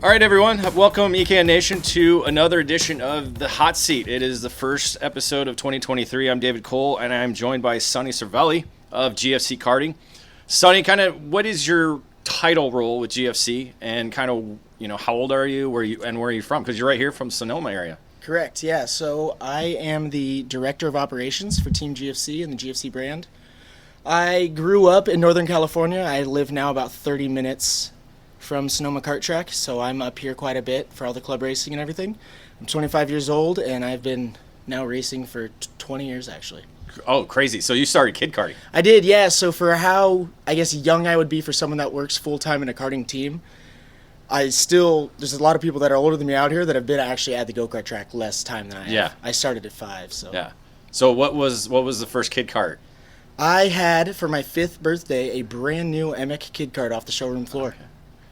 All right, everyone. Welcome, EKN Nation, to another edition of The Hot Seat. It is the first episode of 2023. I'm David Cole, and I'm joined by Sonny Cervelli of GFC Karting. Sonny, what is your title role with GFC, and how old are you, where are you from? Because you're right here from Sonoma area. Correct, yeah. So I am the Director of Operations for Team GFC and the GFC brand. I grew up in Northern California. I live now about 30 minutes from Sonoma Kart Track, so I'm up here quite a bit for all the club racing and everything. I'm 25 years old, and I've been now racing for 20 years, actually. Oh, crazy. So you started kid karting. I did, yeah. So for how, young I would be for someone that works full-time in a karting team, there's a lot of people that are older than me out here that have been actually at the go-kart track less time than I have. Yeah. I started at 5, so. Yeah. So what was the first kid kart? I had, for my 5th birthday, a brand new EMEC kid kart off the showroom floor. Okay.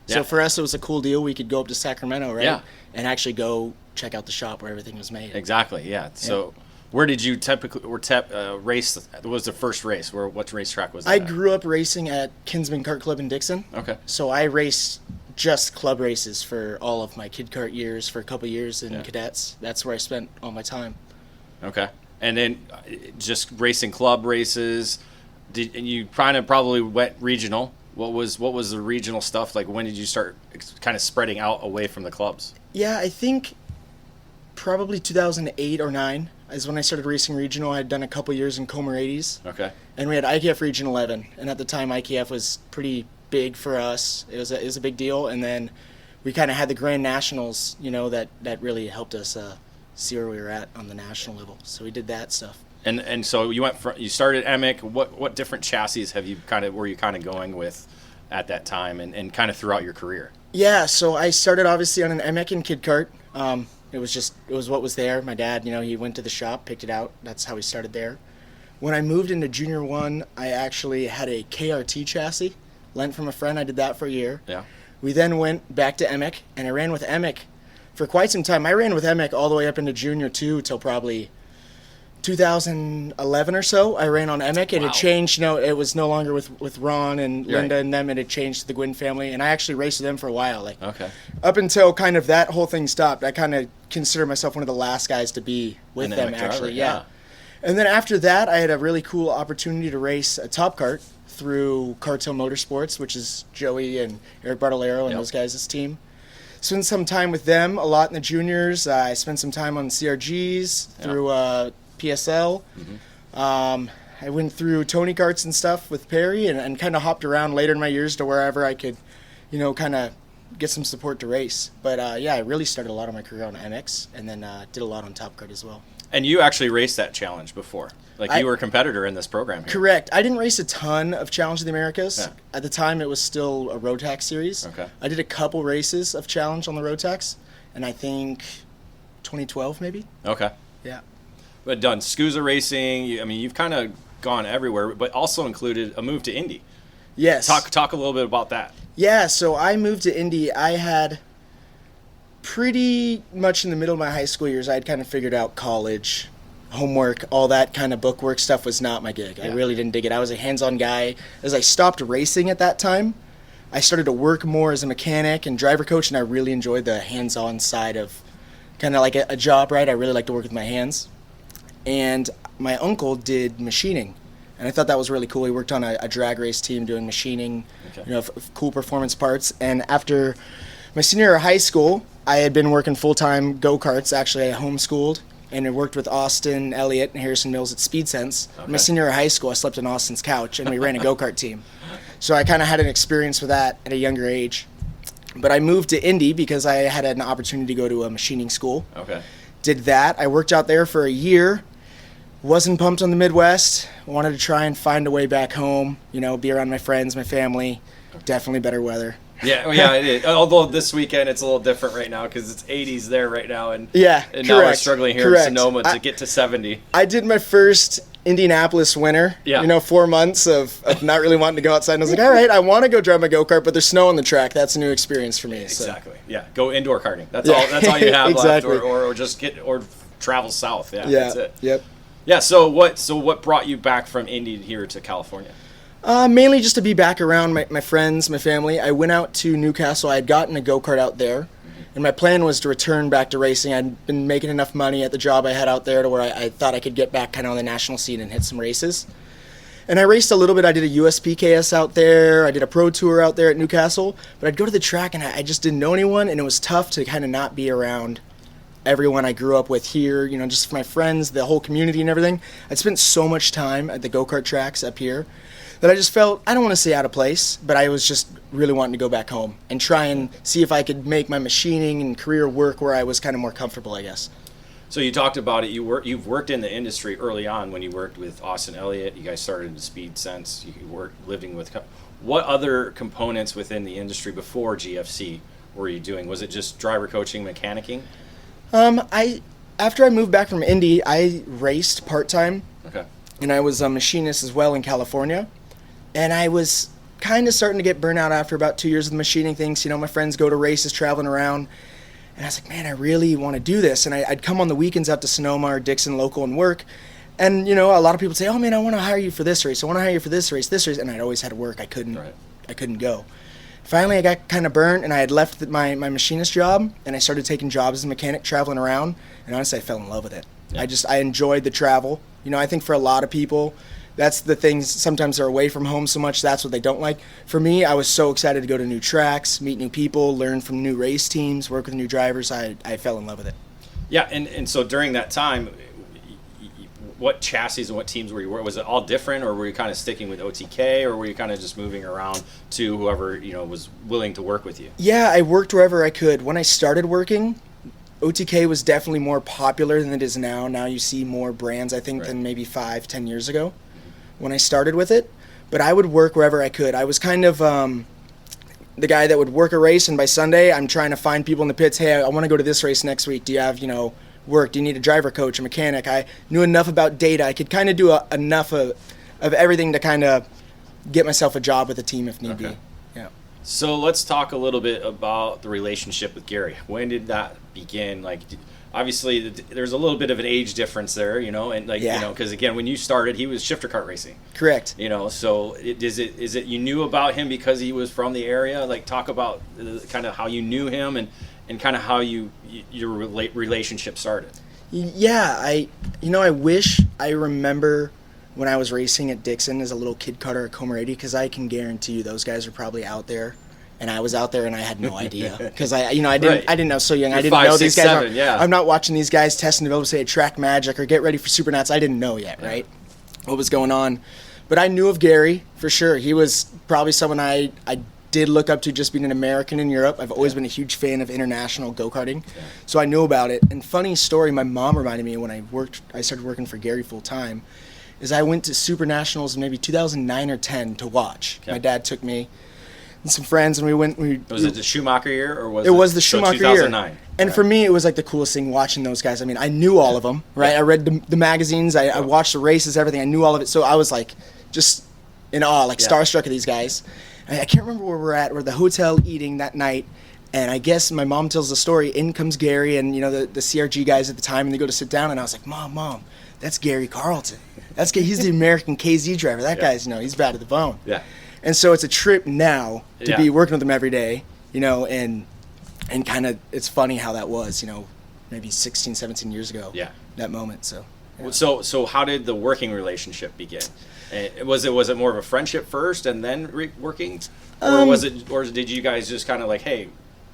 Yeah. So for us, it was a cool deal. We could go up to Sacramento, right? Yeah. And actually go check out the shop where everything was made. Exactly, yeah. So where did you typically race? What was the first race? What racetrack was that? I grew up racing at Kinsman Kart Club in Dixon. Okay. So I raced just club races for all of my kid kart years, for a couple years in cadets. That's where I spent all my time. Okay. And then just racing club races. And you probably went regional. What was the regional stuff like? When did you start kind of spreading out away from the clubs? Yeah, I think probably 2008 or 9 is when I started racing regional. I had done a couple years in Comer 80s. Okay. And we had IKF Region 11, and at the time IKF was pretty big for us. It was a big deal, and then we kind of had the Grand Nationals, that really helped us see where we were at on the national level. So we did that stuff. And so you started EMEC. What different chassis were you going with at that time and kind of throughout your career? Yeah, so I started obviously on an EMEC and kid kart. It was what was there. My dad, he went to the shop, picked it out. That's how we started there. When I moved into Junior 1, I actually had a KRT chassis, lent from a friend. I did that for a year. Yeah. We then went back to EMEC, and I ran with EMEC for quite some time. I ran with EMEC all the way up into Junior 2 till probably 2011 or so. I ran on EMEC, and It changed. It was no longer with Ron and Linda and them, and it changed to the Gwynn family. And I actually raced with them for a while. Okay. Up until kind of that whole thing stopped, I kind of consider myself one of the last guys to be with them, actually. Yeah. And then after that, I had a really cool opportunity to race a Top Kart through Cartel Motorsports, which is Joey and Eric Bartolero and those guys' team. Spent some time with them a lot in the juniors. I spent some time on CRGs through PSL. Mm-hmm. I went through Tony Karts and stuff with Perry and kind of hopped around later in my years to wherever I could, kind of get some support to race. But I really started a lot of my career on MX and then did a lot on Top Kart as well. And you actually raced that challenge before. You were a competitor in this program here. Correct. I didn't race a ton of Challenge of the Americas. Yeah. At the time, it was still a Rotax series. Okay. I did a couple races of Challenge on the Rotax, and I think 2012 maybe. Okay. Yeah. But done SCUSA racing. You've kind of gone everywhere, but also included a move to Indy. Yes. Talk a little bit about that. Yeah, so I moved to Indy. I had pretty much in the middle of my high school years, I had kind of figured out college, homework, all that kind of bookwork stuff was not my gig. Yeah. I really didn't dig it. I was a hands-on guy. As I stopped racing at that time, I started to work more as a mechanic and driver coach, and I really enjoyed the hands-on side of kind of like a job, right? I really like to work with my hands. And my uncle did machining, and I thought that was really cool. He worked on a drag race team doing machining, cool performance parts. And after my senior year of high school, I had been working full-time go-karts. Actually, I homeschooled, and I worked with Austin, Elliott, and Harrison Mills at Speed Sense. Okay. My senior year of high school, I slept on Austin's couch, and we ran a go-kart team. So I kind of had an experience with that at a younger age. But I moved to Indy because I had an opportunity to go to a machining school. Okay. Did that. I worked out there for a year. Wasn't pumped on the Midwest. Wanted to try and find a way back home, be around my friends, my family. Definitely better weather. Yeah, it is. Although this weekend it's a little different right now because it's 80s there right now, and now we're struggling here in Sonoma to get to 70. I did my first Indianapolis winter. Yeah. 4 months of not really wanting to go outside, and I was like, all right, I want to go drive my go-kart, but there's snow on the track. That's a new experience for me. Exactly. So. Yeah, go indoor karting. That's all you have exactly. left, or just travel south. Yeah, that's it. Yep. Yeah. So what brought you back from Indy here to California? Mainly just to be back around my friends, my family. I went out to Newcastle. I had gotten a go-kart out there. And my plan was to return back to racing. I'd been making enough money at the job I had out there to where I thought I could get back kind of on the national scene and hit some races. And I raced a little bit. I did a USPKS out there. I did a pro tour out there at Newcastle. But I'd go to the track and I just didn't know anyone, and it was tough to kind of not be around everyone I grew up with here, you know, just my friends, the whole community and everything. I'd spent so much time at the go-kart tracks up here that I just felt, I don't want to say out of place, but I was just really wanting to go back home and try and see if I could make my machining and career work where I was kind of more comfortable, I guess. So you talked about it. You've worked in the industry early on when you worked with Austin Elliott. You guys started in Speed Sense. You worked living with. What other components within the industry before GFC were you doing? Was it just driver coaching, mechanicking? After I moved back from Indy, I raced part-time. Okay. And I was a machinist as well in California. And I was kind of starting to get burnt out after about 2 years of the machining things. You know, my friends go to races, traveling around. And I was like, man, I really want to do this. And I'd come on the weekends out to Sonoma or Dixon local and work. And, you know, a lot of people say, oh, man, I want to hire you for this race. I want to hire you for this race. And I'd always had to work. I couldn't go. Finally, I got kind of burnt, and I had left my machinist job, and I started taking jobs as a mechanic, traveling around. And honestly, I fell in love with it. Yeah. I enjoyed the travel. You know, I think for a lot of people, that's the things, sometimes they're away from home so much, that's what they don't like. For me, I was so excited to go to new tracks, meet new people, learn from new race teams, work with new drivers. I fell in love with it. Yeah, and so during that time, what chassis and what teams were you working? Was it all different, or were you kind of sticking with OTK, or were you kind of just moving around to whoever, you know, was willing to work with you? Yeah, I worked wherever I could. When I started working, OTK was definitely more popular than it is now. Now you see more brands, I think, than maybe 5-10 years ago when I started with it. But I would work wherever I could. I was kind of the guy that would work a race, and by Sunday, I'm trying to find people in the pits. Hey, I want to go to this race next week. Do you have, you know, work? Do you need a driver coach, a mechanic? I knew enough about data. I could kind of do enough of everything to kind of get myself a job with a team if need be. Yeah. So let's talk a little bit about the relationship with Gary. When did that begin? Like, obviously, there's a little bit of an age difference there, you know, and like, you know, because again, when you started, he was shifter kart racing. Correct. You know, so is it you knew about him because he was from the area? Like, talk about kind of how you knew him and kind of how your relationship started. Yeah, I wish I remember when I was racing at Dixon as a little kid karter at Comer 80, because I can guarantee you those guys are probably out there, and I was out there and I had no idea because I didn't know, so young. I didn't know these guys. I'm not watching these guys test and develop, say, a track magic or get ready for Supernats. I didn't know yet, right? What was going on, but I knew of Gary for sure. He was probably someone I did look up to, just being an American in Europe. I've always been a huge fan of international go-karting, so I knew about it. And funny story, my mom reminded me when I started working for Gary full time, is I went to Super Nationals in maybe 2009 or 10 to watch. My dad took me and some friends, and we went. Was it the Schumacher year, or was it? It was the Schumacher 2009. Year. And for me, it was like the coolest thing watching those guys. I mean, I knew all of them, right? I read the magazines, I watched the races, everything. I knew all of it, so I was like just in awe, like starstruck of these guys. I can't remember where we're at. We're at the hotel eating that night, and I guess my mom tells the story. In comes Gary and, you know, the CRG guys at the time, and they go to sit down, and I was like, Mom, that's Gary Carlton. He's the American KZ driver. That guy's, you know, he's bad to the bone. Yeah. And so it's a trip now to be working with him every day, you know, and kind of, it's funny how that was, you know, maybe 16, 17 years ago. Yeah. That moment. So. Yeah. So how did the working relationship begin? Was it more of a friendship first and then working, or did you guys just kind of like, hey,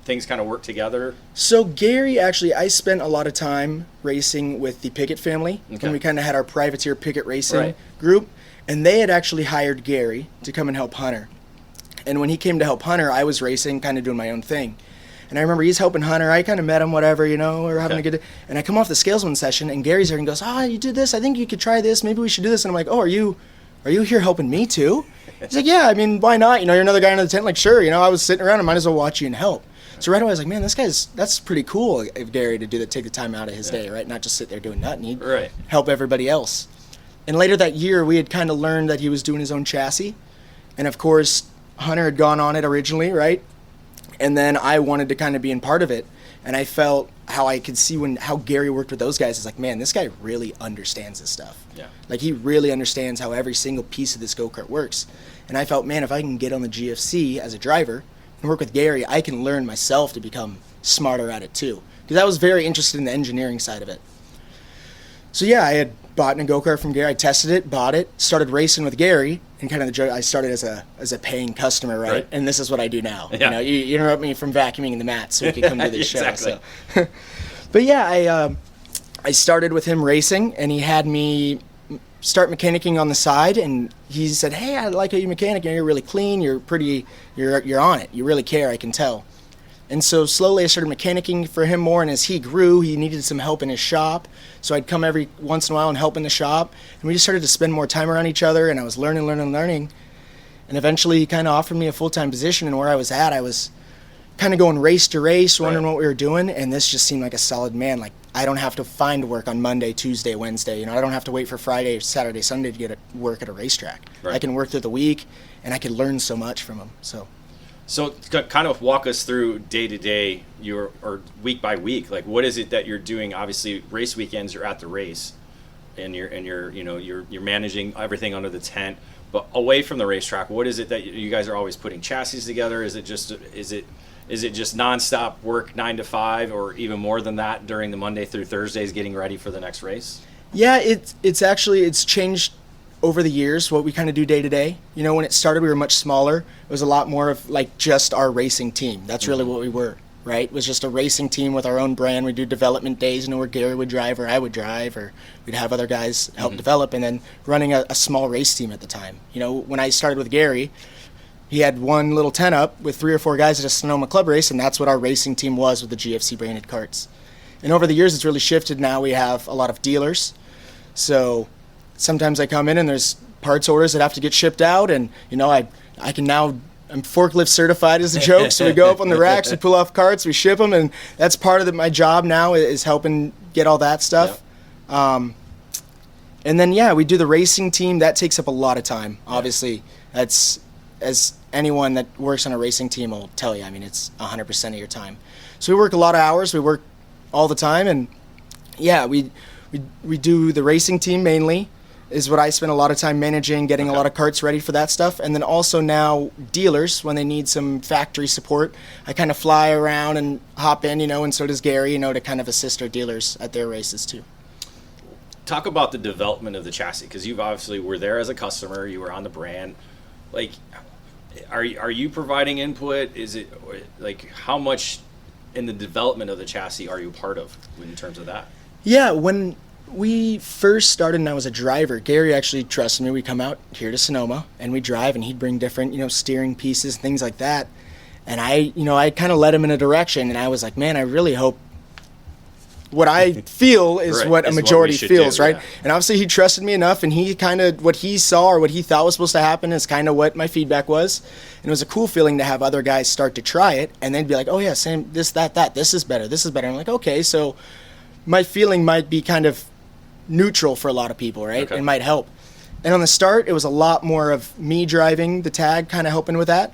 things kind of work together? So Gary, actually, I spent a lot of time racing with the Pickett family when we kind of had our privateer Pickett racing group, and they had actually hired Gary to come and help Hunter. And when he came to help Hunter, I was racing, kind of doing my own thing. And I remember he's helping Hunter. I kind of met him, whatever, you know, we were having a good day. And I come off the scalesman session, and Gary's there and goes, you did this. I think you could try this. Maybe we should do this. And I'm like, are you here helping me too? He's like, yeah, I mean, why not? You know, you're another guy in the tent. Like, sure, you know, I was sitting around. I might as well watch you and help. So right away I was like, man, that's pretty cool of Gary to do that, take the time out of his day, right? Not just sit there doing nothing. He'd help everybody else. And later that year, we had kind of learned that he was doing his own chassis. And of course, Hunter had gone on it originally, right? And then I wanted to kind of be in part of it. And I felt how I could see how Gary worked with those guys. It's like, man, this guy really understands this stuff. Yeah. Like, he really understands how every single piece of this go-kart works. And I felt, man, if I can get on the GFC as a driver and work with Gary, I can learn myself to become smarter at it too. Because I was very interested in the engineering side of it. So yeah, I had bought a go-kart from Gary. I tested it, bought it, started racing with Gary, and kind of the joke, I started as a paying customer, right? And this is what I do now. Yeah. You know, you interrupt me from vacuuming the mats so we could come do this Exactly. show. So. But yeah, I started with him racing, and he had me start mechanicking on the side, and he said, "Hey, I like how you mechanic. You're really clean. You're on it. You really care. I can tell." And so slowly I started mechanicking for him more, and as he grew, he needed some help in his shop. So I'd come every once in a while and help in the shop, and we just started to spend more time around each other, and I was learning. And eventually he kind of offered me a full-time position, and where I was at, I was kind of going race to race, wondering what we were doing, and this just seemed like a solid man. Like, I don't have to find work on Monday, Tuesday, Wednesday. You know, I don't have to wait for Friday, Saturday, Sunday to get work at a racetrack. Right. I can work through the week, and I can learn so much from him. So kind of walk us through day to day, or week by week. Like, what is it that you're doing? Obviously, race weekends, you're at the race, and you're managing everything under the tent. But away from the racetrack, what is it that you guys are always putting chassis together? Is it just nonstop work 9 to 5, or even more than that during the Monday through Thursdays, getting ready for the next race? Yeah, it's changed over the years what we kind of do day to day. You know, when it started, we were much smaller. It was a lot more of like just our racing team. That's really what we were, right? It was just a racing team with our own brand. We'd do development days, where Gary would drive or I would drive, or we'd have other guys help develop, and then running a small race team at the time. You know, when I started with Gary, he had one little tent up with 3 or 4 guys at a Sonoma club race, and that's what our racing team was with the GFC branded carts. And over the years, it's really shifted. Now we have a lot of dealers. So sometimes I come in and there's parts orders that have to get shipped out, and I can now, I'm forklift certified as a joke, so we go up on the racks, we pull off carts, we ship them, and that's part of my job now is helping get all that stuff. Yep. And then we do the racing team. That takes up a lot of time. Obviously, that's, as anyone that works on a racing team will tell you, I mean, it's 100% of your time. So we work a lot of hours, we work all the time, and we do the racing team mainly, is what I spend a lot of time managing, getting a lot of carts ready for that stuff. And then also now dealers, when they need some factory support, I kind of fly around and hop in, and so does Gary, to kind of assist our dealers at their races too. Talk about the development of the chassis, because you've obviously were there as a customer, you were on the brand. Like, are you providing input? Is it like, how much in the development of the chassis are you part of in terms of that? Yeah, when we first started and I was a driver, Gary actually trusted me. We'd come out here to Sonoma and we'd drive, and he'd bring different, steering pieces, things like that. And I kind of led him in a direction, and I was like, man, I really hope what I feel is what a majority feels, right? Yeah. And obviously he trusted me enough, and he kind of, what he saw or what he thought was supposed to happen is kind of what my feedback was. And it was a cool feeling to have other guys start to try it and then be like, oh yeah, same, this, that, this is better. And I'm like, okay, so my feeling might be kind of neutral for a lot of people, right? Okay. It might help. And on the start, it was a lot more of me driving the tag, kind of helping with that.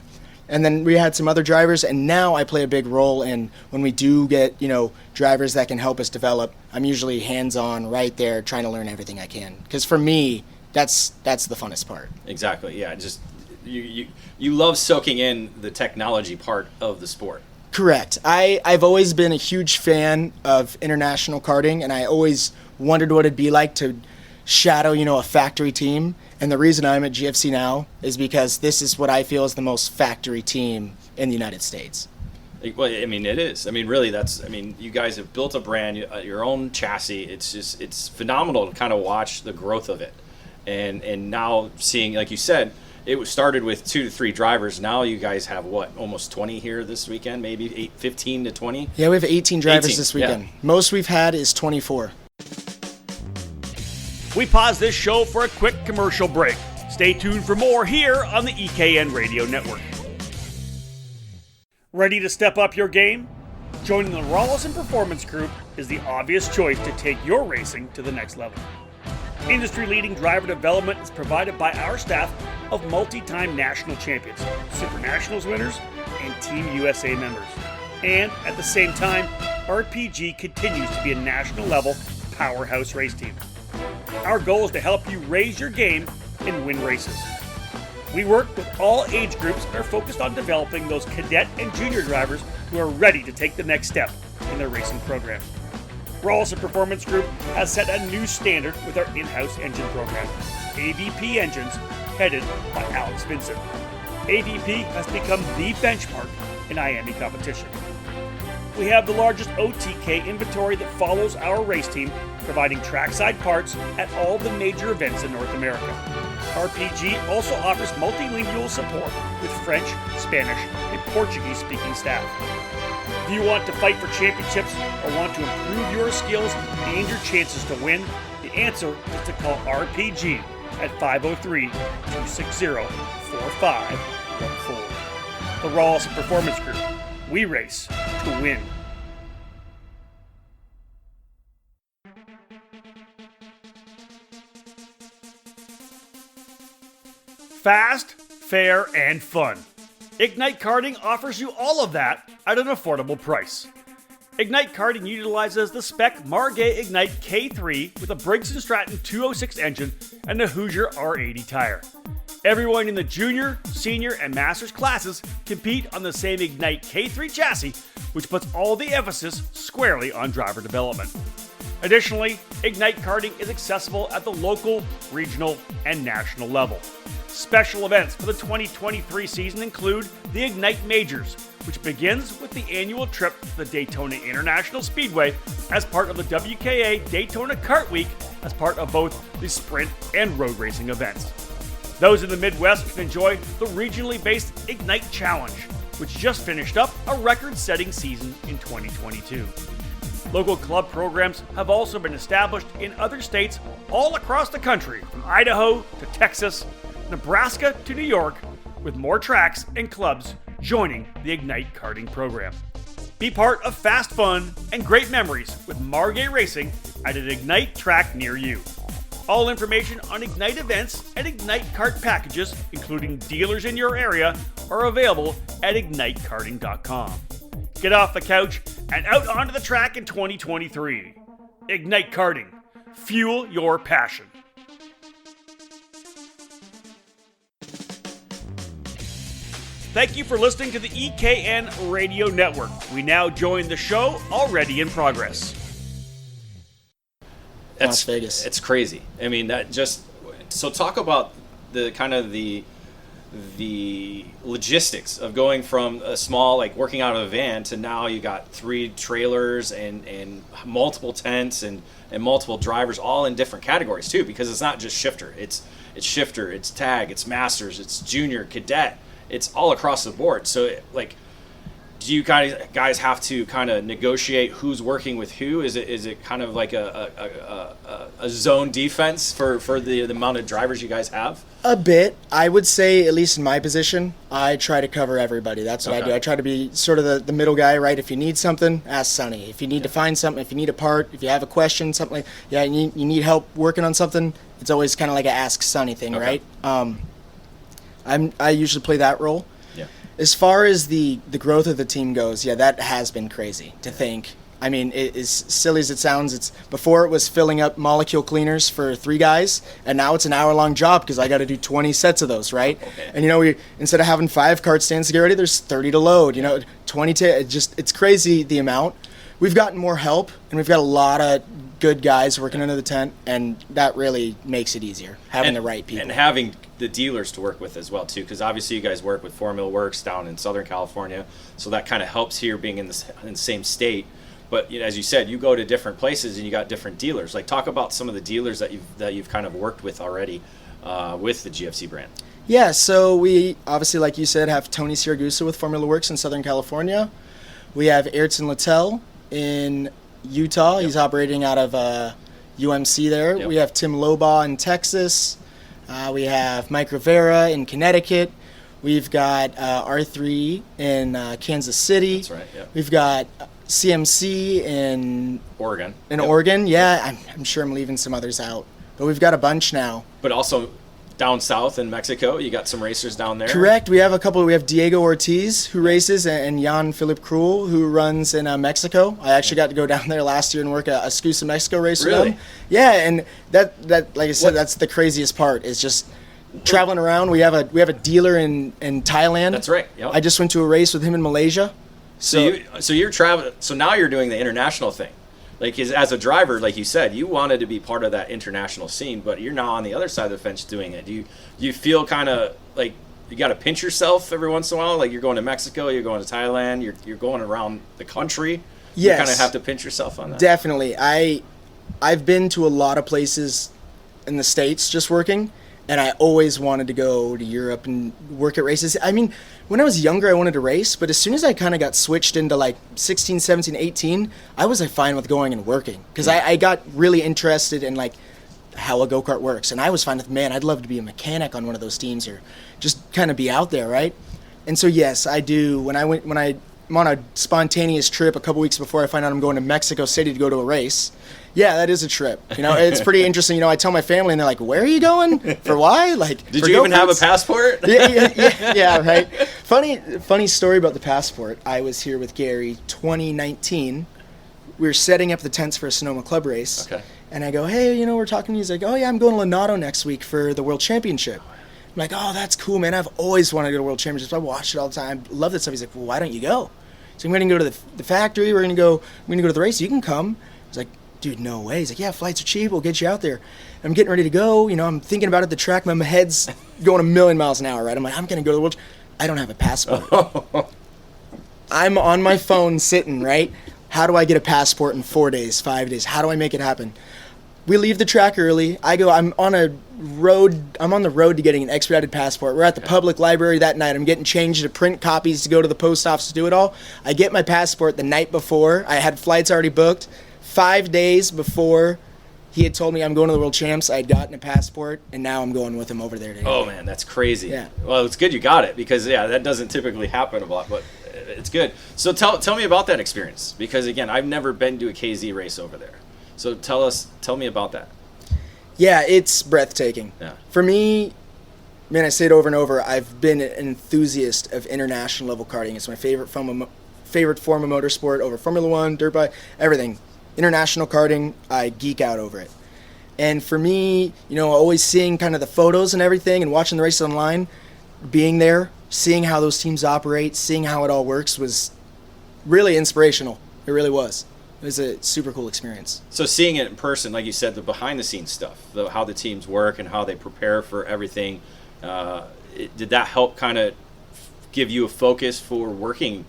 And then we had some other drivers, and now I play a big role in when we do get, drivers that can help us develop. I'm usually hands-on right there trying to learn everything I can. Because for me, that's the funnest part. Exactly, yeah. Just you love soaking in the technology part of the sport. Correct. I've always been a huge fan of international karting, and I always wondered what it'd be like to shadow, a factory team. And the reason I'm at GFC now is because this is what I feel is the most factory team in the United States. Well, I mean, it is. I mean, really, you guys have built a brand, your own chassis. It's phenomenal to kind of watch the growth of it. And now seeing, like you said, it started with 2 to 3 drivers. Now you guys have almost 20 here this weekend, maybe 15 to 20? Yeah, we have 18 drivers this weekend. Yeah. Most we've had is 24. We pause this show for a quick commercial break. Stay tuned for more here on the EKN Radio Network. Ready to step up your game? Joining the Rollison Performance Group is the obvious choice to take your racing to the next level. Industry-leading driver development is provided by our staff of multi-time national champions, Super Nationals winners, and Team USA members. And at the same time, RPG continues to be a national-level powerhouse race team. Our goal is to help you raise your game and win races. We work with all age groups and are focused on developing those cadet and junior drivers who are ready to take the next step in their racing program. Rawlson Performance Group has set a new standard with our in-house engine program, AVP Engines, headed by Alex Vincent. AVP has become the benchmark in IAME competition. We have the largest OTK inventory that follows our race team, providing trackside parts at all the major events in North America. RPG also offers multilingual support with French, Spanish, and Portuguese-speaking staff. If you want to fight for championships or want to improve your skills and your chances to win, the answer is to call RPG at 503-260-4514. The Rawlson Performance Group. We race to win. Fast, fair, and fun. Ignite Karting offers you all of that at an affordable price. Ignite Karting utilizes the spec Margay Ignite K3 with a Briggs & Stratton 206 engine and a Hoosier R80 tire. Everyone in the junior, senior, and masters classes compete on the same Ignite K3 chassis, which puts all the emphasis squarely on driver development. Additionally, Ignite Karting is accessible at the local, regional, and national level. Special events for the 2023 season include the Ignite Majors, which begins with the annual trip to the Daytona International Speedway as part of the WKA Daytona Kart Week as part of both the sprint and road racing events. Those in the Midwest can enjoy the regionally based Ignite Challenge, which just finished up a record-setting season in 2022. Local club programs have also been established in other states all across the country, from Idaho to Texas, Nebraska to New York, with more tracks and clubs joining the Ignite Karting program. Be part of fast fun and great memories with Margay Racing at an Ignite track near you. All information on Ignite events and Ignite Kart packages, including dealers in your area, are available at ignitekarting.com. Get off the couch and out onto the track in 2023. Ignite Karting. Fuel your passion. Thank you for listening to the EKN Radio Network. We now join the show already in progress. Las Vegas. It's crazy. I mean, so talk about the kind of the logistics of going from a small, like working out of a van, to now you got 3 trailers and multiple tents and multiple drivers, all in different categories too, because it's not just shifter. It's shifter, it's tag, it's masters, it's junior, cadet. It's all across the board. So do you guys have to kind of negotiate who's working with who? Is it kind of like a zone defense for the amount of drivers you guys have? A bit. I would say, at least in my position, I try to cover everybody. That's what I do. I try to be sort of the middle guy, right? If you need something, ask Sonny. If you need to find something, if you need a part, if you have a question, something like, you need help working on something, it's always kind of like a ask Sonny thing, right? I usually play that role. Yeah. As far as the growth of the team goes, that has been crazy to think. I mean, as silly as it sounds, before it was filling up molecule cleaners for 3 guys, and now it's an hour-long job because I got to do 20 sets of those, right? Okay. And we instead of having 5 cart stands to get ready, there's 30 to load. 20 to it's crazy the amount. We've gotten more help, and we've got a lot of good guys working under the tent, and that really makes it easier, having the right people. And having the dealers to work with as well, too, because obviously you guys work with Formula Works down in Southern California, so that kind of helps here being in the same state. But as you said, you go to different places and you got different dealers. Like, talk about some of the dealers that you've kind of worked with already with the GFC brand. Yeah, so we obviously, like you said, have Tony Siragusa with Formula Works in Southern California. We have Ayrton Littell in Utah. Yep. He's operating out of UMC there. Yep. We have Tim Lobaugh in Texas. We have Mike Rivera in Connecticut. We've got R3 in Kansas City. That's right, yeah. We've got CMC in Oregon. Oregon, yeah. I'm sure I'm leaving some others out. But we've got a bunch now. But also down south in Mexico, you got some racers down there. Correct. We have a couple. We have Diego Ortiz, who races, and Jan Philip Krul, who runs in Mexico. I actually got to go down there last year and work a Scusa Mexico race with them. Yeah, and that like I said, that's the craziest part, is just traveling around. We have a dealer in Thailand. That's right. Yep. I just went to a race with him in Malaysia. So you're traveling. So now you're doing the international thing. Like as a driver, like you said, you wanted to be part of that international scene, but you're now on the other side of the fence doing it. Do you feel kind of like you got to pinch yourself every once in a while? Like you're going to Mexico, you're going to Thailand, you're going around the country. Yes. You kind of have to pinch yourself on that. Definitely. I've been to a lot of places in the States just working, and I always wanted to go to Europe and work at races. I mean, when I was younger, I wanted to race, but as soon as I kind of got switched into like 16, 17, 18, I was like fine with going and working because I got really interested in like how a go-kart works, and I was fine with, man, I'd love to be a mechanic on one of those teams or just kind of be out there, right? And so yes, I do. When I'm on a spontaneous trip a couple weeks before I find out I'm going to Mexico City to go to a race. Yeah, that is a trip. You know, it's pretty interesting. You know, I tell my family and they're like, "Where are you going? For why?" Like, did you even have a passport? yeah, right. Funny story about the passport. I was here with Gary 2019. We were setting up the tents for a Sonoma Club race. Okay. And I go, "Hey, you know, we're talking." He's like, "Oh yeah, I'm going to Lonato next week for the World Championship." I'm like, "Oh, that's cool, man. I've always wanted to go to World Championships. I watch it all the time. Love that stuff." He's like, "Well, why don't you go?" So I'm going to go to the factory. We're going to go to the race. You can come. I was like, "Dude, no way." He's like, "Yeah, flights are cheap. We'll get you out there." I'm getting ready to go. You know, I'm thinking about it at the track. My head's going a million miles an hour, right? I'm like, I'm going to go to the World. I don't have a passport. I'm on my phone sitting, right? How do I get a passport in 4 days, 5 days? How do I make it happen? We leave the track early. I'm on the road to getting an expedited passport. We're at the public library that night. I'm getting changed to print copies to go to the post office to do it all. I get my passport the night before. I had flights already booked. 5 days before he had told me I'm going to the World Champs, I had gotten a passport, and now I'm going with him over there today. Oh, man, that's crazy. Yeah. Well, it's good you got it because, yeah, that doesn't typically happen a lot, but it's good. So tell me about that experience because, again, I've never been to a KZ race over there. So tell me about that. Yeah, it's breathtaking. Yeah. For me, man, I say it over and over, I've been an enthusiast of international level karting. It's my favorite form of motorsport over Formula One, dirt bike, everything. International karting, I geek out over it. And for me, you know, always seeing kind of the photos and everything and watching the races online, being there, seeing how those teams operate, seeing how it all works was really inspirational. It really was. It was a super cool experience. So seeing it in person, like you said, the behind-the-scenes stuff, how the teams work and how they prepare for everything, did that help kind of give you a focus for working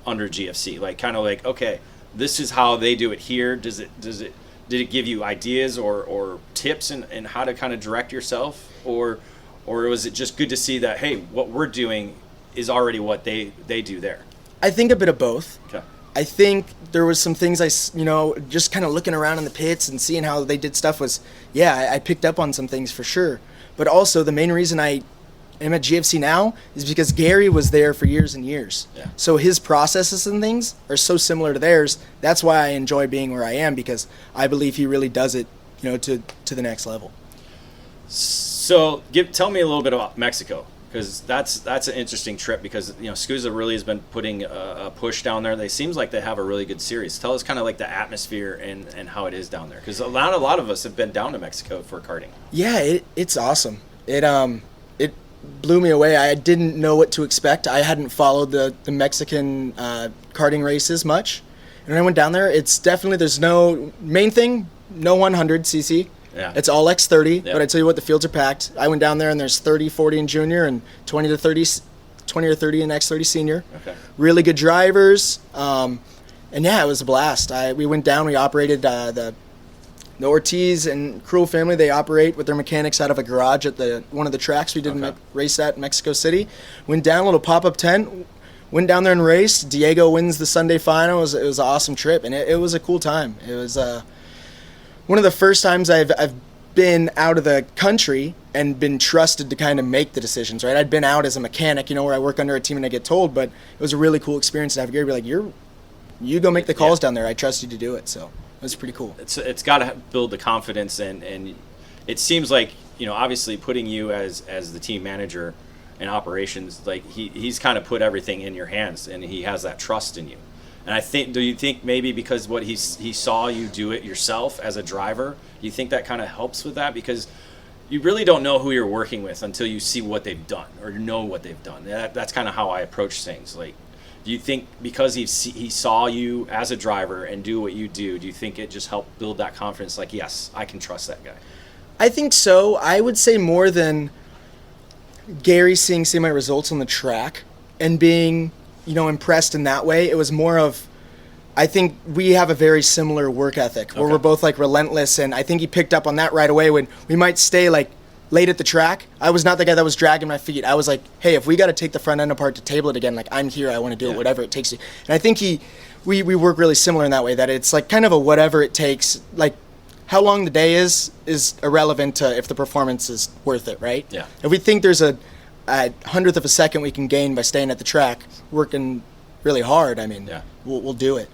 under GFC? Like kind of like, okay, this is how they do it here. Did it give you ideas or tips in how to kind of direct yourself, or was it just good to see that, hey, what we're doing is already what they do there? I think a bit of both. Okay. I think there was some things just kind of looking around in the pits and seeing how they did stuff was, yeah, I picked up on some things for sure. But also the main reason I am at GFC now is because Gary was there for years and years. Yeah. So his processes and things are so similar to theirs. That's why I enjoy being where I am, because I believe he really does it, you know, to the next level. So tell me a little bit about Mexico, because that's an interesting trip, because you know SCUSA really has been putting a push down there. They seems like they have a really good series. Tell us kind of like the atmosphere and how it is down there, because a lot of us have been down to Mexico for karting. Yeah, it's awesome. It blew me away. I didn't know what to expect. I hadn't followed the Mexican karting races much, and when I went down there, it's definitely there's no main thing, no 100cc. Yeah. It's all X30, Yep. but I tell you what, the fields are packed. I went down there and there's 30, 40 in junior and 20 or 30 in X30 senior. Okay. Really good drivers. And yeah, it was a blast. We went down, we operated the Ortiz and Cruel family. They operate with their mechanics out of a garage at one of the tracks we did race at in Mexico City. Went down, a little pop-up tent. Went down there and raced. Diego wins the Sunday final. It was an awesome trip, and it was a cool time. It was one of the first times I've been out of the country and been trusted to kind of make the decisions, right? I'd been out as a mechanic, you know, where I work under a team and I get told, but it was a really cool experience to have Gary be like, you go make the calls down there. I trust you to do it. So it was pretty cool. It's got to build the confidence, and it seems like, you know, obviously putting you as the team manager in operations, like he's kind of put everything in your hands, and he has that trust in you. And do you think maybe because he saw you do it yourself as a driver, do you think that kind of helps with that? Because you really don't know who you're working with until you see what they've done or know what they've done. That's kind of how I approach things. Like, do you think because he saw you as a driver and do what you do you think it just helped build that confidence? Like, yes, I can trust that guy. I think so. I would say more than Gary seeing my results on the track and being, impressed in that way. It was more of, I think we have a very similar work ethic where we're both like relentless, and I think he picked up on that right away when we might stay like late at the track. I was not the guy that was dragging my feet. I was like, hey, if we got to take the front end apart to table it again, like I'm here, I want to do it, whatever it takes. And I think we work really similar in that way, that it's like kind of a whatever it takes, like how long the day is irrelevant to if the performance is worth it, right? Yeah. If we think there's a hundredth of a second we can gain by staying at the track, working really hard, I mean, we'll do it.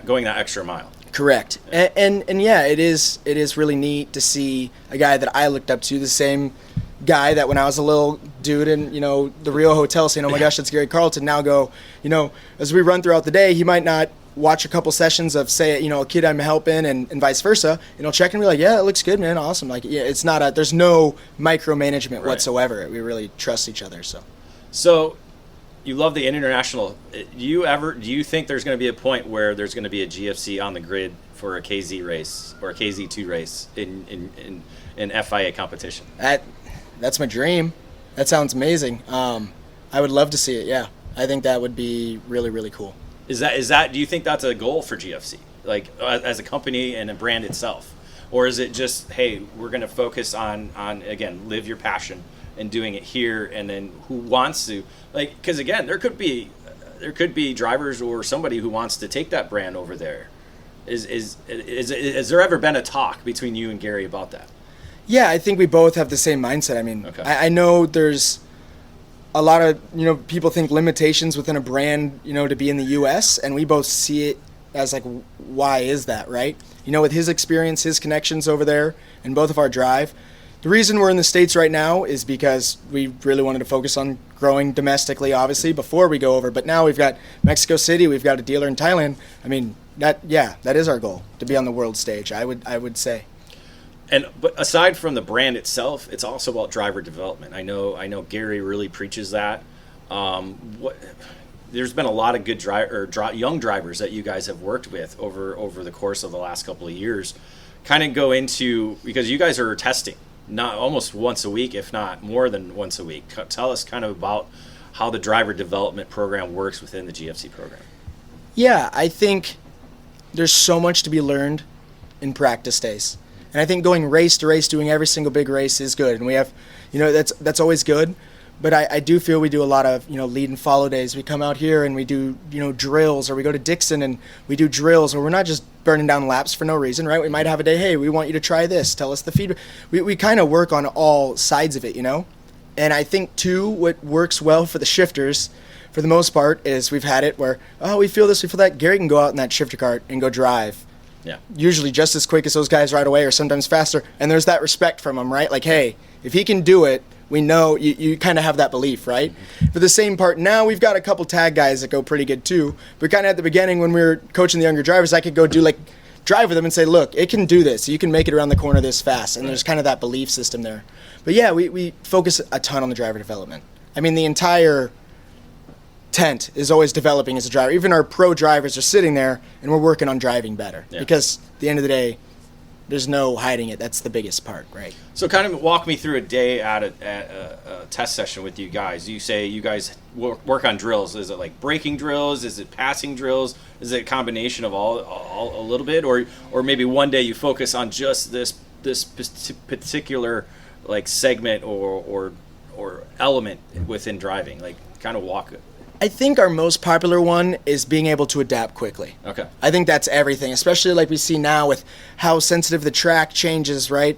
Going that extra mile. Correct. Yeah. And yeah, it is really neat to see a guy that I looked up to, the same guy that when I was a little dude in, the Rio Hotel saying, oh my gosh, that's Gary Carlton, now go, as we run throughout the day, he might not watch a couple sessions of, say, a kid I'm helping and vice versa, and he'll check and be like, yeah, it looks good, man, awesome. Like, yeah, it's not there's no micromanagement whatsoever. We really trust each other, So you love the international. Do you think there's going to be a point where there's going to be a GFC on the grid for a KZ race or a KZ2 race in FIA competition? That's my dream. That sounds amazing. I would love to see it. Yeah, I think that would be really, really cool. Is that? Do you think that's a goal for GFC, like as a company and a brand itself, or is it just, hey, we're going to focus on again, live your passion and doing it here, and then who wants to, like, because again, there could be drivers or somebody who wants to take that brand over there. Has there ever been a talk between you and Gary about that? Yeah, I think we both have the same mindset. I mean, okay. I know there's a lot of, people think limitations within a brand, to be in the U.S., and we both see it as like, why is that, right? With his experience, his connections over there, and both of our drive, the reason we're in the States right now is because we really wanted to focus on growing domestically, obviously, before we go over. But now we've got Mexico City, we've got a dealer in Thailand. I mean, that is our goal, to be on the world stage, I would say. But aside from the brand itself, it's also about driver development. I know Gary really preaches that. There's been a lot of good young drivers that you guys have worked with over the course of the last couple of years. Kind of go into, because you guys are testing, not almost once a week, if not more than once a week. Tell us kind of about how the driver development program works within the GFC program. Yeah, I think there's so much to be learned in practice days. And I think going race to race, doing every single big race is good. And we have, that's always good. But I do feel we do a lot of, lead and follow days. We come out here and we do, drills, or we go to Dixon and we do drills where we're not just burning down laps for no reason, right? We might have a day, hey, we want you to try this. Tell us the feedback. We kind of work on all sides of it, And I think, too, what works well for the shifters, for the most part, is we've had it where, we feel this, we feel that. Gary can go out in that shifter cart and go drive. Yeah. Usually just as quick as those guys right away, or sometimes faster. And there's that respect from him, right? Like, hey, if he can do it, we know you kind of have that belief, right? Mm-hmm. For the same part, now we've got a couple tag guys that go pretty good too. But kind of at the beginning when we were coaching the younger drivers, I could go drive with them and say, look, it can do this. You can make it around the corner this fast. And there's kind of that belief system there. But yeah, we focus a ton on the driver development. I mean, the entire tent is always developing as a driver. Even our pro drivers are sitting there and we're working on driving better. Yeah. Because at the end of the day, there's no hiding it. That's the biggest part, right? So kind of walk me through a day at a test session with you guys. You say you guys work on drills. Is it like braking drills? Is it passing drills? Is it a combination of all a little bit? Or maybe one day you focus on just this particular like segment or element within driving? Like kind of walk it. I think our most popular one is being able to adapt quickly. Okay. I think that's everything, especially like we see now with how sensitive the track changes, right?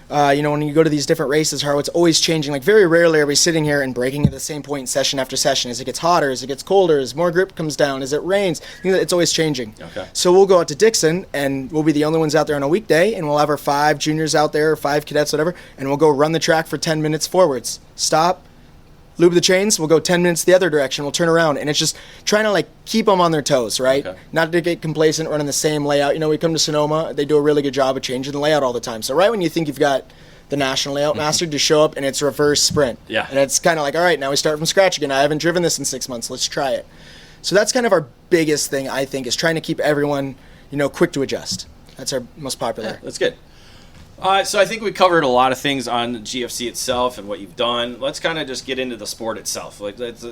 When you go to these different races, how it's always changing. Like very rarely are we sitting here and braking at the same point session after session. As it gets hotter, as it gets colder, as more grip comes down, as it rains, it's always changing. Okay. So we'll go out to Dixon and we'll be the only ones out there on a weekday, and we'll have our 5 juniors out there, or 5 cadets, whatever, and we'll go run the track for 10 minutes forwards. Stop. Lube the chains, we'll go 10 minutes the other direction, we'll turn around, and it's just trying to keep them on their toes, right? Okay. Not to get complacent running the same layout. We come to Sonoma, they do a really good job of changing the layout all the time. So right when you think you've got the national layout master to show up and it's reverse sprint. Yeah. And it's kind of like, all right, now we start from scratch again. I haven't driven this in 6 months. Let's try it. So that's kind of our biggest thing, I think, is trying to keep everyone, quick to adjust. That's our most popular. Yeah, that's good. So I think we covered a lot of things on the GFC itself and what you've done. Let's kind of just get into the sport itself. Let's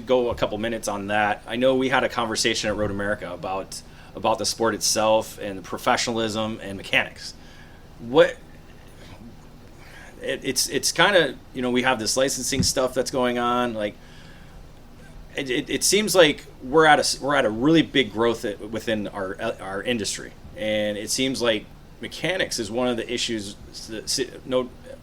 go a couple minutes on that. I know we had a conversation at Road America about the sport itself and the professionalism and mechanics. It's kind of, we have this licensing stuff that's going on. Like it seems like we're at a really big growth within our industry, and it seems like mechanics is one of the issues,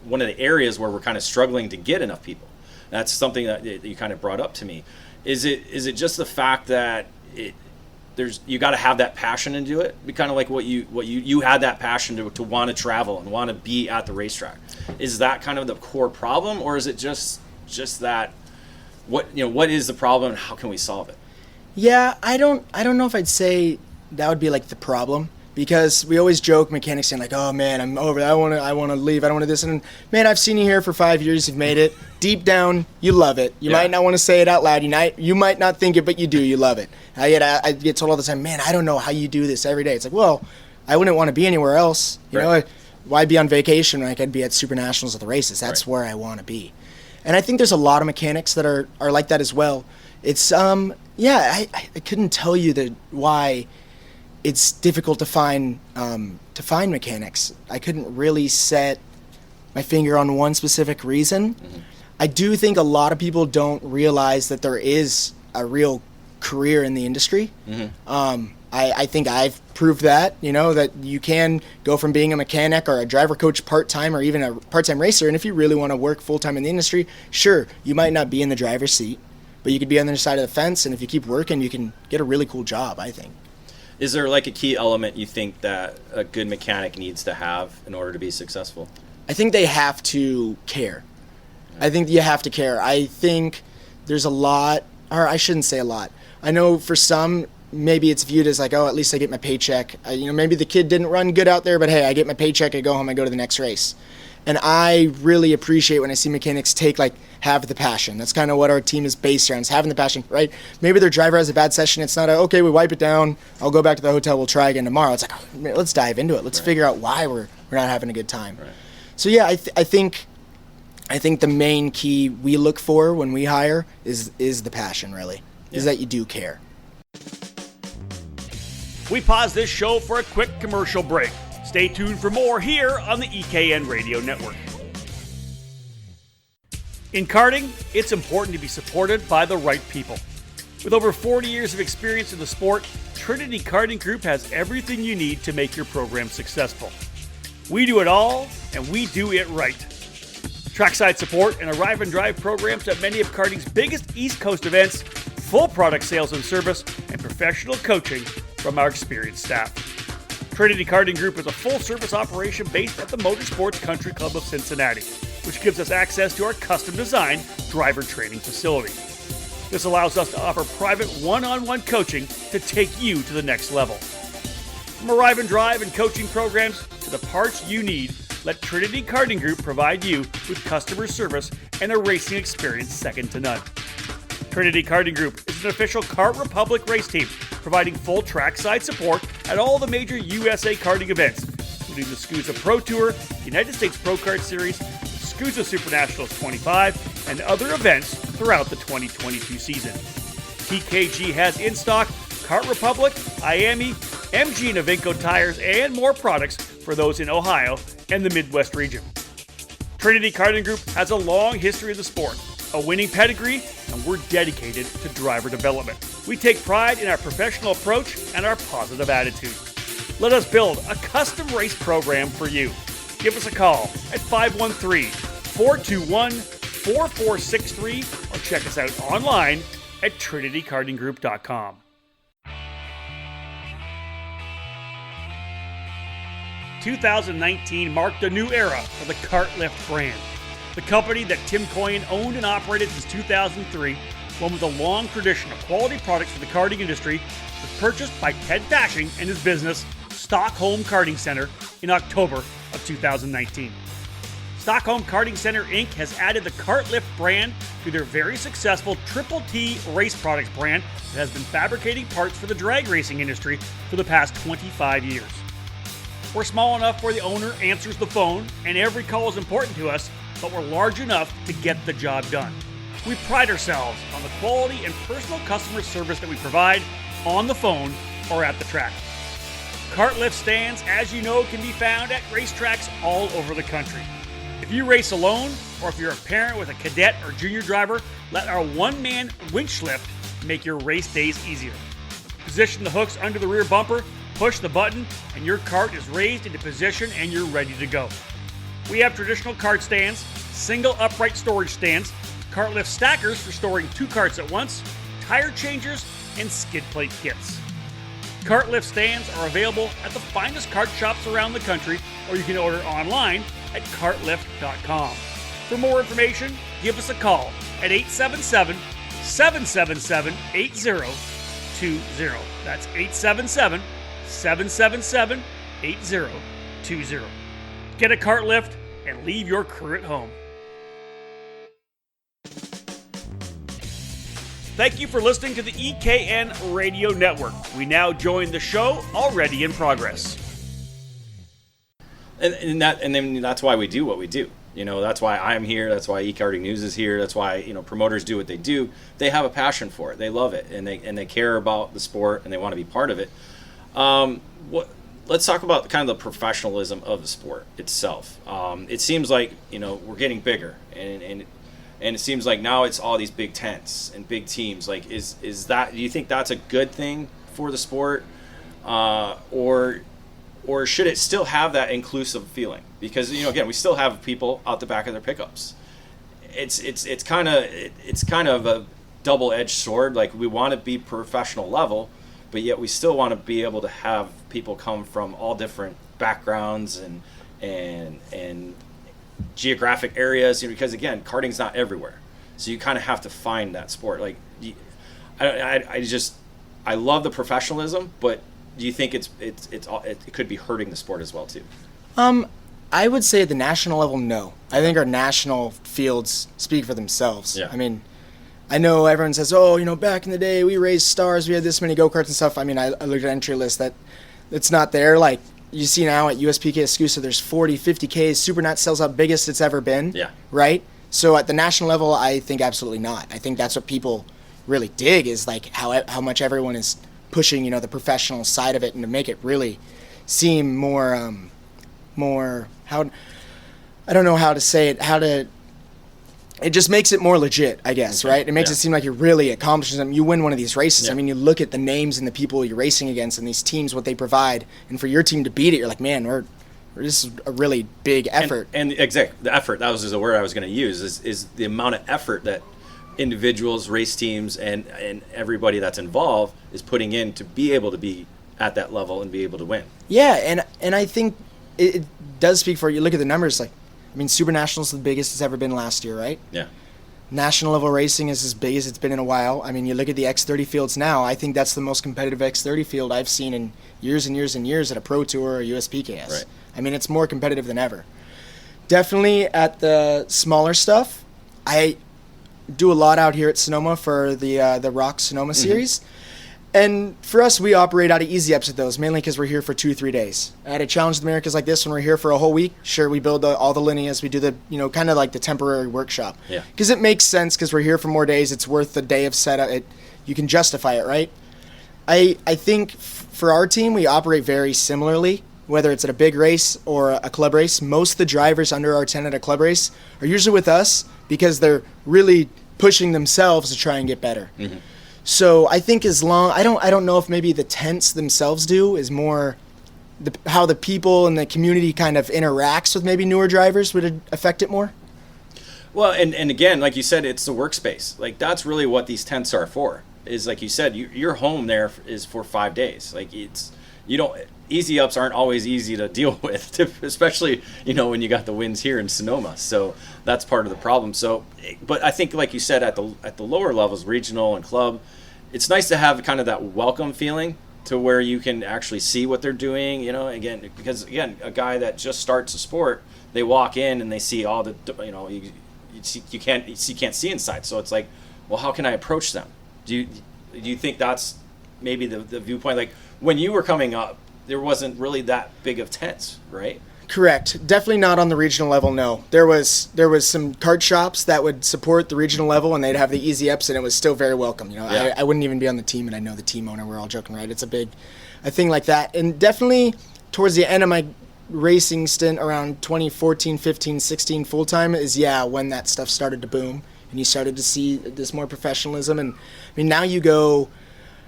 one of the areas where we're kind of struggling to get enough people. That's something that you kind of brought up to me. Is it just the fact that you got to have that passion and do it? Be kind of like what you had that passion to want to travel and want to be at the racetrack. Is that kind of the core problem, or is it just that what is the problem and how can we solve it? Yeah, I don't know if I'd say that would be like the problem. Because we always joke, mechanics saying like, "Oh man, I'm over. I want to leave. I don't want to do this." And man, I've seen you here for 5 years. You've made it. Deep down, you love it. You might not want to say it out loud. You might not think it, but you do. You love it. I get told all the time, "Man, I don't know how you do this every day." It's like, well, I wouldn't want to be anywhere else. You know, why be on vacation when I could be at Super Nationals at the races? That's where I want to be. And I think there's a lot of mechanics that are like that as well. It's I couldn't tell you why it's difficult to find mechanics. I couldn't really set my finger on one specific reason. Mm-hmm. I do think a lot of people don't realize that there is a real career in the industry. Mm-hmm. I think I've proved that, that you can go from being a mechanic or a driver coach part-time or even a part-time racer, and if you really want to work full-time in the industry, sure, you might not be in the driver's seat, but you could be on the other side of the fence, and if you keep working, you can get a really cool job, I think. Is there like a key element you think that a good mechanic needs to have in order to be successful? I think they have to care. I think you have to care. I think there's a lot, or I shouldn't say a lot. I know for some, maybe it's viewed as like, oh, at least I get my paycheck. Maybe the kid didn't run good out there, but hey, I get my paycheck, I go home, I go to the next race. And I really appreciate when I see mechanics have the passion. That's kind of what our team is based around, is having the passion, right? Maybe their driver has a bad session. It's not okay, we wipe it down, I'll go back to the hotel, we'll try again tomorrow. It's like, oh, man, let's dive into it. Let's figure out why we're not having a good time. Right. So yeah, I think the main key we look for when we hire is the passion, really, is that you do care. We pause this show for a quick commercial break. Stay tuned for more here on the EKN Radio Network. In karting, it's important to be supported by the right people. With over 40 years of experience in the sport, Trinity Karting Group has everything you need to make your program successful. We do it all, and we do it right. Trackside support and arrive and drive programs at many of karting's biggest East Coast events, full product sales and service, and professional coaching from our experienced staff. Trinity Karting Group is a full-service operation based at the Motorsports Country Club of Cincinnati, which gives us access to our custom-designed driver training facility. This allows us to offer private one-on-one coaching to take you to the next level. From arrive and drive and coaching programs to the parts you need, let Trinity Karting Group provide you with customer service and a racing experience second to none. Trinity Karting Group is an official Kart Republic race team, providing full trackside support at all the major USA karting events, including the SCUSA Pro Tour, United States Pro Kart Series, SCUSA Super Nationals 25, and other events throughout the 2022 season. TKG has in stock Kart Republic, IAME, MG and Avinco tires, and more products for those in Ohio and the Midwest region. Trinity Karting Group has a long history of the sport, a winning pedigree, and we're dedicated to driver development. We take pride in our professional approach and our positive attitude. Let us build a custom race program for you. Give us a call at 513-421-4463 or check us out online at trinitykartinggroup.com. "2019 marked a new era for the KartLift brand. The company that Tim Coyne owned and operated since 2003, one with a long tradition of quality products for the karting industry, was purchased by Ted Fashing and his business, Stockholm Karting Center, in October of 2019. Stockholm Karting Center Inc. has added the Kartlift brand to their very successful Triple T Race Products brand that has been fabricating parts for the drag racing industry for the past 25 years. We're small enough where the owner answers the phone and every call is important to us, but we're large enough to get the job done. We pride ourselves on the quality and personal customer service that we provide on the phone or at the track. Kartlift stands, as you know, can be found at racetracks all over the country. If you race alone, or if you're a parent with a cadet or junior driver, let our one-man winch lift make your race days easier. Position the hooks under the rear bumper, push the button, and your cart is raised into position and you're ready to go. We have traditional cart stands, single upright storage stands, Kartlift stackers for storing 2 carts at once, tire changers, and skid plate kits. Kartlift stands are available at the finest kart shops around the country, or you can order online at kartlift.com. For more information, give us a call at 877-777-8020. That's 877-777-8020. Get a Kartlift and leave your crew at home. Thank you for listening to the EKN Radio Network. We now join the show already in progress. And then that's why we do what we do. You know, that's why I'm here. That's why eKarting News is here. That's why, you know, promoters do what they do. They have a passion for it. They love it, and they care about the sport, and they want to be part of it. Let's talk about kind of the professionalism of the sport itself. It seems like, you know, we're getting bigger, and it seems like now it's all these big tents and big teams. Like, is that? Do you think that's a good thing for the sport, or should it still have that inclusive feeling? Because, you know, again, we still have people out the back of their pickups. It's kind of a double-edged sword. Like, we want to be professional level, but yet we still want to be able to have people come from all different backgrounds and geographic areas, you know, because again, karting's not everywhere, so you kind of have to find that sport. Like, I love the professionalism, but do you think it could be hurting the sport as well too? I would say at the national level, no. I think our national fields speak for themselves. Yeah. I mean, I know everyone says, oh, you know, back in the day we raced stars, we had this many go-karts and stuff. I mean, I looked at entry list that it's not there. Like, you see now at USPK Escusa, there's 40, 50Ks. Supernat sells out biggest it's ever been. Yeah. Right? So at the national level, I think absolutely not. I think that's what people really dig, is like how much everyone is pushing, you know, the professional side of it, and to make it really seem more how, I don't know how to say it, it just makes it more legit, I guess, right? It makes it seem like you're really accomplishing something. You win one of these races. Yeah. I mean, you look at the names and the people you're racing against and these teams, what they provide, and for your team to beat it, you're like, man, this is a really big effort. And exactly, the effort, that was just the word I was going to use, is the amount of effort that individuals, race teams, and everybody that's involved is putting in to be able to be at that level and be able to win. Yeah, and I think it does speak for you. Look at the numbers, like, I mean, Super Nationals is the biggest it's ever been last year, right? Yeah. National level racing is as big as it's been in a while. I mean, you look at the X30 fields now, I think that's the most competitive X30 field I've seen in years and years and years at a Pro Tour or USPKS. Right. I mean, it's more competitive than ever. Definitely at the smaller stuff, I do a lot out here at Sonoma for the Rock Sonoma series. And for us, we operate out of easy ups at those, mainly because we're here for 2-3 days. At a Challenge of the Americas like this, when we're here for a whole week, sure, we build all the lineas, we do the, you know, kind of like the temporary workshop. Yeah. Because it makes sense, because we're here for more days, it's worth the day of setup, you can justify it, right? I think for our team, we operate very similarly, whether it's at a big race or a club race. Most of the drivers under our tent at a club race are usually with us because they're really pushing themselves to try and get better. Mm-hmm. So I think as long, I don't know if maybe the tents themselves do, is more how the people and the community kind of interacts with maybe newer drivers would affect it more. Well, and again, like you said, it's the workspace. Like, that's really what these tents are for. Is, like you said, your home there is for 5 days. Like, easy ups aren't always easy to deal with, especially, you know, when you got the winds here in Sonoma. So that's part of the problem. So, but I think, like you said, at the lower levels, regional and club, it's nice to have kind of that welcome feeling, to where you can actually see what they're doing, because a guy that just starts a sport, they walk in and they see all the, you can't see inside. So it's like, well, how can I approach them? Do you think that's maybe the viewpoint? Like when you were coming up, there wasn't really that big of tents, right? Correct. Definitely not on the regional level, no. There was some cart shops that would support the regional level, and they'd have the easy ups, and it was still very welcome. Yeah. I wouldn't even be on the team, and I know the team owner. We're all joking, right? It's a thing like that. And definitely towards the end of my racing stint around 2014, 15, 16 full-time is, when that stuff started to boom, and you started to see this more professionalism. And, now you go,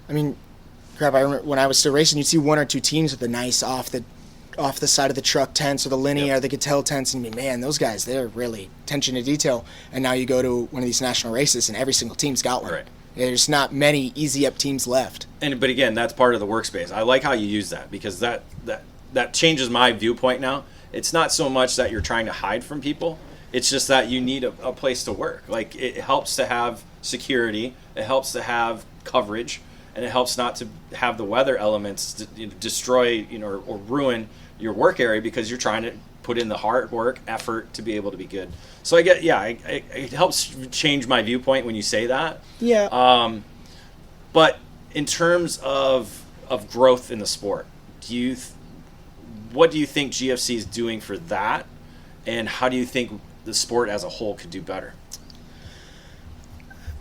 I remember when I was still racing, you'd see one or two teams with the nice off the side of the truck tents or the linear, the Gatel tents, and man, those guys, they're really attention to detail. And now you go to one of these national races, and every single team's got one. Right. There's not many easy up teams left. But again, that's part of the workspace. I like how you use that, because that changes my viewpoint now. It's not so much that you're trying to hide from people. It's just that you need a place to work. Like, it helps to have security. It helps to have coverage. And it helps not to have the weather elements destroy, or ruin your work area, because you're trying to put in the hard work, effort to be able to be good. So I get, it helps change my viewpoint when you say that. Yeah. But in terms of growth in the sport, what do you think GFC is doing for that, and how do you think the sport as a whole could do better?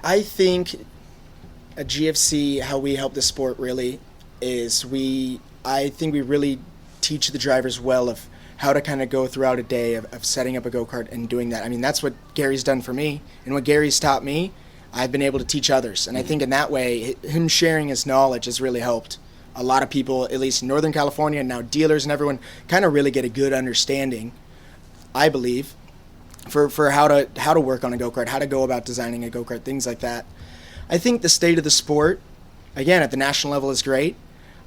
I think at GFC, how we help the sport really is I think we really teach the drivers well of how to kind of go throughout a day of setting up a go-kart and doing that. That's what Gary's done for me, and what Gary's taught me, I've been able to teach others. And I think in that way, him sharing his knowledge has really helped a lot of people, at least in Northern California, and now dealers and everyone, kind of really get a good understanding, I believe, for how to work on a go-kart, how to go about designing a go-kart, things like that. I think the state of the sport, again, at the national level is great.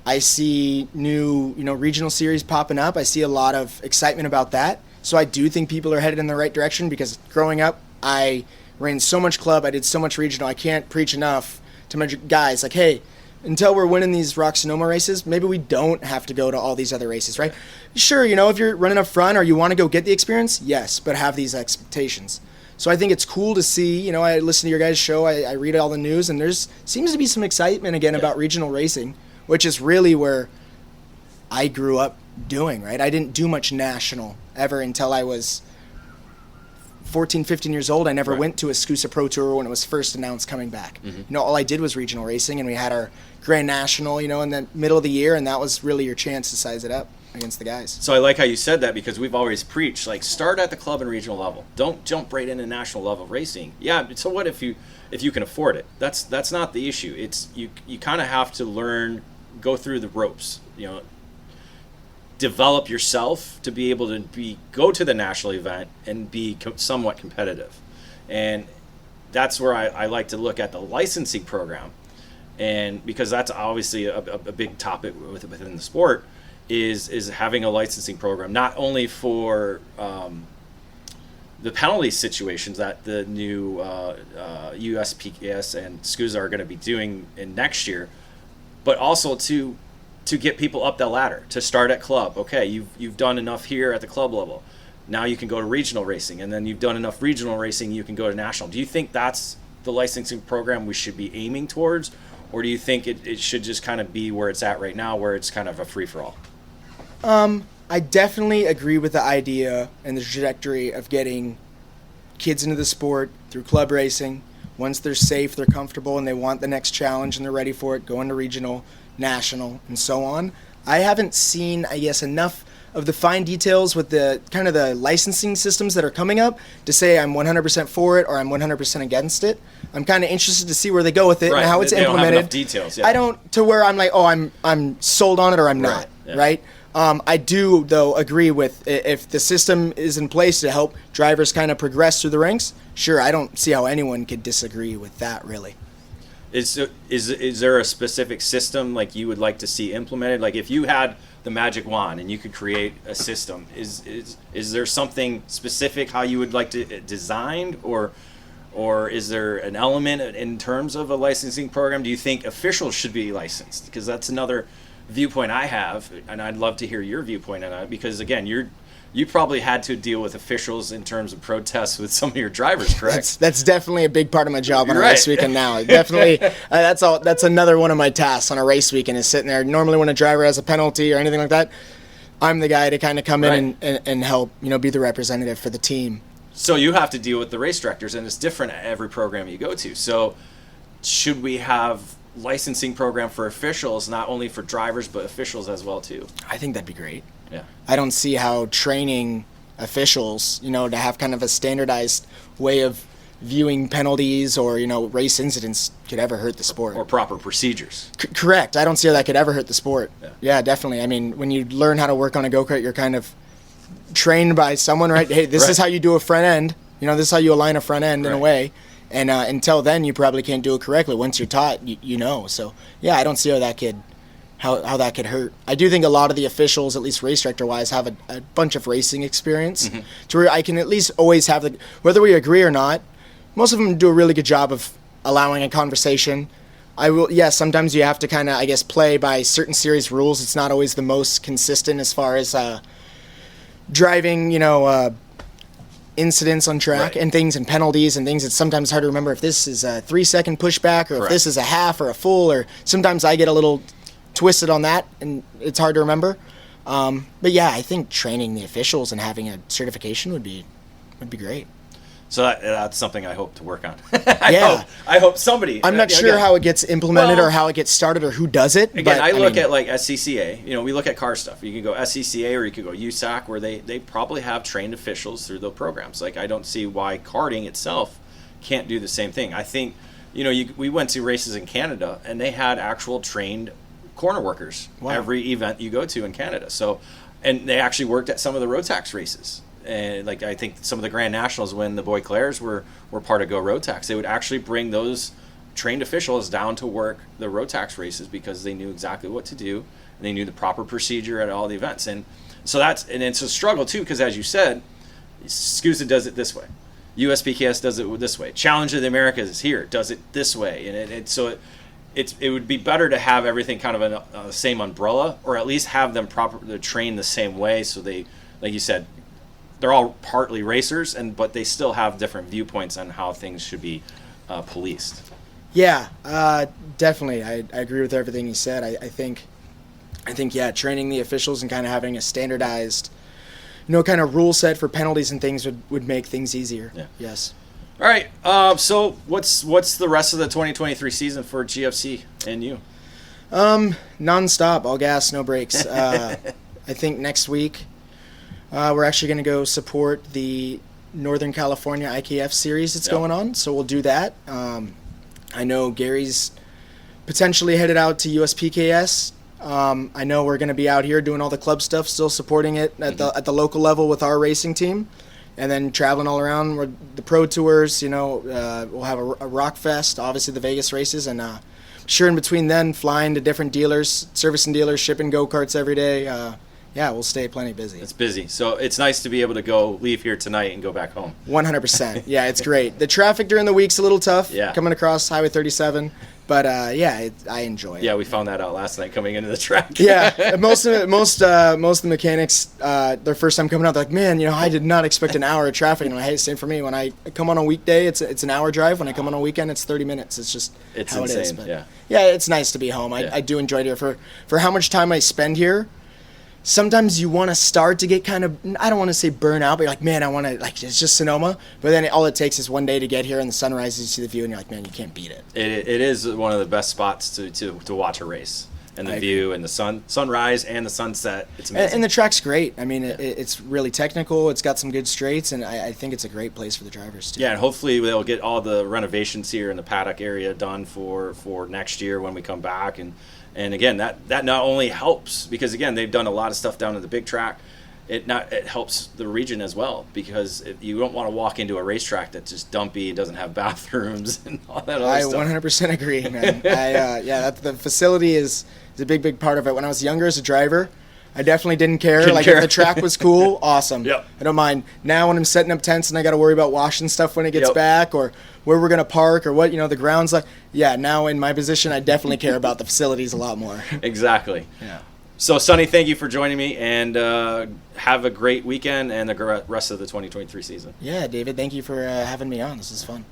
I see new, regional series popping up. I see a lot of excitement about that. So I do think people are headed in the right direction, because growing up, I ran so much club, I did so much regional. I can't preach enough to my guys, like, hey, until we're winning these Rock Sonoma races, maybe we don't have to go to all these other races, right? Sure, if you're running up front or you want to go get the experience, yes, but have these expectations. So I think it's cool to see, I listen to your guys' show, I read all the news, and there's seems to be some excitement again about regional racing, which is really where I grew up doing, right? I didn't do much national ever until I was 14, 15 years old. I never went to a SCUSA Pro Tour when it was first announced coming back. Mm-hmm. All I did was regional racing, and we had our Grand National, in the middle of the year, and that was really your chance to size it up against the guys. So I like how you said that, because we've always preached, like, start at the club and regional level. Don't jump right into national level racing. Yeah, so what if you can afford it? That's not the issue. It's you kind of have to learn, go through the ropes, develop yourself to be able to go to the national event and be somewhat competitive. And that's where I like to look at the licensing program, and because that's obviously a big topic within the sport, is having a licensing program, not only for the penalty situations that the new USPS and SCUSA are going to be doing in next year, but also to get people up the ladder, to start at club. Okay, you've done enough here at the club level. Now you can go to regional racing, and then you've done enough regional racing, you can go to national. Do you think that's the licensing program we should be aiming towards, or do you think it should just kind of be where it's at right now, where it's kind of a free-for-all? I definitely agree with the idea and the trajectory of getting kids into the sport through club racing. Once they're safe, they're comfortable, and they want the next challenge and they're ready for it, going to regional, national, and so on. I haven't seen, enough of the fine details with the kind of the licensing systems that are coming up to say I'm 100% for it or I'm 100% against it. I'm kind of interested to see where they go with it and how it's implemented. Don't have enough details. Yeah. I don't, to where I'm like, I'm sold on it or I'm not, right? I do, though, agree with if the system is in place to help drivers kind of progress through the ranks, sure, I don't see how anyone could disagree with that, really. Is there a specific system like you would like to see implemented? Like if you had the magic wand and you could create a system, is there something specific how you would like to designed, or Or is there an element in terms of a licensing program? Do you think officials should be licensed? Because that's another viewpoint I have, and I'd love to hear your viewpoint on that. Because again, you probably had to deal with officials in terms of protests with some of your drivers, correct? That's definitely a big part of my job on a Right. race weekend now. Definitely, that's another one of my tasks on a race weekend is sitting there. Normally, when a driver has a penalty or anything like that, I'm the guy to kind of come in and help, be the representative for the team. So you have to deal with the race directors, and it's different at every program you go to. So should we have licensing program for officials, not only for drivers, but officials as well too? I think that'd be great. Yeah. I don't see how training officials, to have kind of a standardized way of viewing penalties or, race incidents could ever hurt the sport. Or proper procedures. Correct. I don't see how that could ever hurt the sport. Yeah. Yeah, definitely. I mean, when you learn how to work on a go-kart, you're kind of trained by someone, right? Hey, this is how you do a front end. This is how you align a front end in a way. And until then, you probably can't do it correctly. Once you're taught, you know. So, yeah, I don't see how that could hurt. I do think a lot of the officials, at least race director-wise, have a bunch of racing experience to where I can at least always have whether we agree or not, most of them do a really good job of allowing a conversation. Sometimes you have to kind of, I guess, play by certain series rules. It's not always the most consistent as far as driving, incidents on track and things and penalties and things. It's sometimes hard to remember if this is a 3-second pushback or if this is a half or a full, or sometimes I get a little twisted on that and it's hard to remember. But yeah, I think training the officials and having a certification would be great. So that's something I hope to work on. Yeah. I hope somebody. I'm not sure how it gets implemented or how it gets started or who does it. Again, I look at like SCCA. We look at car stuff. You can go SCCA or you could go USAC, where they probably have trained officials through those programs. Like, I don't see why karting itself can't do the same thing. I think, we went to races in Canada and they had actual trained corner workers every event you go to in Canada. So, and they actually worked at some of the road tax races. And like, I think some of the Grand Nationals, when the Boisclairs were part of Go Road Tax, they would actually bring those trained officials down to work the road tax races because they knew exactly what to do and they knew the proper procedure at all the events. And so it's a struggle too, because as you said, SCUSA does it this way, USPKS does it this way, Challenge of the Americas is here, does it this way, and it would be better to have everything kind of in the same umbrella, or at least have them properly trained the same way, so they, like you said, they're all partly racers, but they still have different viewpoints on how things should be policed. Yeah, definitely. I agree with everything you said. I think training the officials and kind of having a standardized, kind of rule set for penalties and things would make things easier. Yeah. Yes. All right. So what's the rest of the 2023 season for GFC and you? Non-stop, all gas, no brakes. I think next week we're actually going to go support the Northern California IKF series that's going on, so we'll do that. I know Gary's potentially headed out to USPKS. I know we're going to be out here doing all the club stuff, still supporting it at the local level with our racing team, and then traveling all around the pro tours. We'll have a rock fest, obviously the Vegas races, and sure in between then flying to different dealers, servicing dealers, shipping go-karts every day. We'll stay plenty busy. It's busy. So it's nice to be able to leave here tonight and go back home. 100%. Yeah, it's great. The traffic during the week's a little tough coming across Highway 37. But I enjoy it. Yeah, we found that out last night coming into the track. Yeah, most of the mechanics, their first time coming out, they're like, man, I did not expect an hour of traffic. And I'm like, hey, same for me. When I come on a weekday, it's an hour drive. When I come on a weekend, it's 30 minutes. It's just how insane, it is. But yeah, it's nice to be home. I do enjoy it here for how much time I spend here. Sometimes you want to start to get kind of, I don't want to say burn out, but you're like, man, I want to, it's just Sonoma. But then all it takes is one day to get here and the sun rises, you see the view, and you're like, man, you can't beat it. It is one of the best spots to watch a race. And the view and the sunrise and the sunset, it's amazing. And the track's great. I mean, it's really technical. It's got some good straights, and I think it's a great place for the drivers, too. Yeah, and hopefully they'll get all the renovations here in the paddock area done for next year when we come back. And again, that not only helps, because again, they've done a lot of stuff down at the big track, it helps the region as well, because you don't want to walk into a racetrack that's just dumpy, it doesn't have bathrooms and all that other stuff. I 100% agree, man. The facility is a big part of it. When I was younger as a driver, I definitely didn't care. Didn't Like care. if the track was cool, awesome. Yep. I don't mind. Now when I'm setting up tents and I got to worry about washing stuff when it gets Yep. back, or where we're gonna park, or what the ground's like. Yeah, now in my position, I definitely care about the facilities a lot more. Exactly. Yeah. So, Sonny, thank you for joining me, and have a great weekend and the rest of the 2023 season. Yeah, David, thank you for having me on. This is fun.